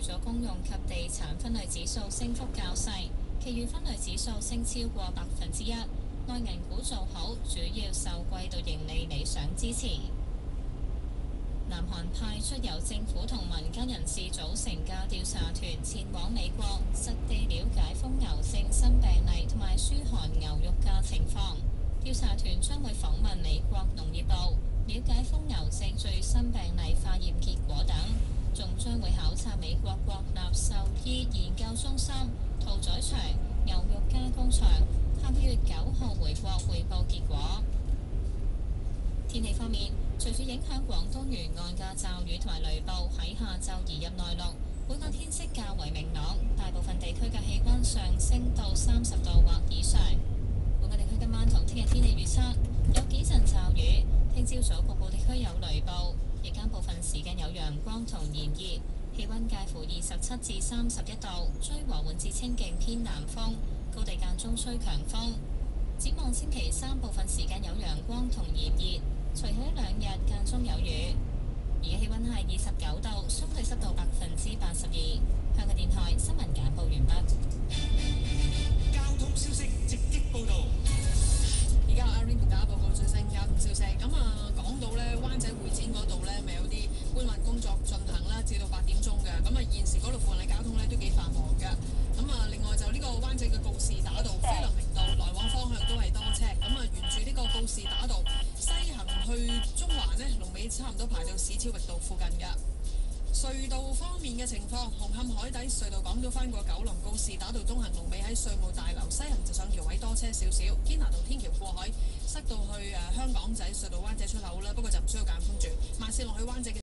咗公用及地產分類指數升幅較細，其餘分類指數升超過1%。內銀股做好，主要受季度盈利理想支持。南韓派出由政府同民間人士組成嘅調查團前往美國，實地了解瘋牛症新病例同埋輸寒牛肉嘅情況。調查團將會訪問美國農業部，了解瘋牛症最新病例化驗結果等，仲將會考察美國國立獸醫研究中心、屠宰場、牛肉加工場，下個月9號回國匯報結果。天氣方面，隨住影響廣東沿岸嘅驟雨同埋雷暴喺下晝移入內陸，本港天色較為明朗，大部分地區嘅氣溫上升到30度或以上。本港地區今晚同聽日天氣預測有幾陣驟雨，聽朝早局部地區有雷暴，日間部分時間有陽光同炎熱，氣溫介乎27至31度，吹和緩至清勁偏南風，高地間中吹強風。展望星期三部分時間有陽光同炎熱，隨後一兩日間中有雨。而家氣溫係29度，相對濕度82%。香港電台新聞簡報完畢。交通消息直擊報道。而家阿 Ring 同大家報告最新交通消息。講到咧灣仔會展嗰度咧，咪有啲搬運工作進行啦，至到8點鐘嘅。現時嗰度附近嘅交通咧都幾繁忙嘅。另外就呢個灣仔嘅告士打道、菲林明道來往方向都係多車。沿住呢個告士打道西行去中環呢，龍尾差唔多排到史超域道附近嘅。隧道方面嘅情況，紅磡海底隧道港島翻過九龍告士打道東行龍尾喺稅務大樓，西行就上橋位多車少少。堅拿道天橋過海塞到去香港仔隧道灣仔出口啦，不過就唔需要間封住。慢線落去灣仔嘅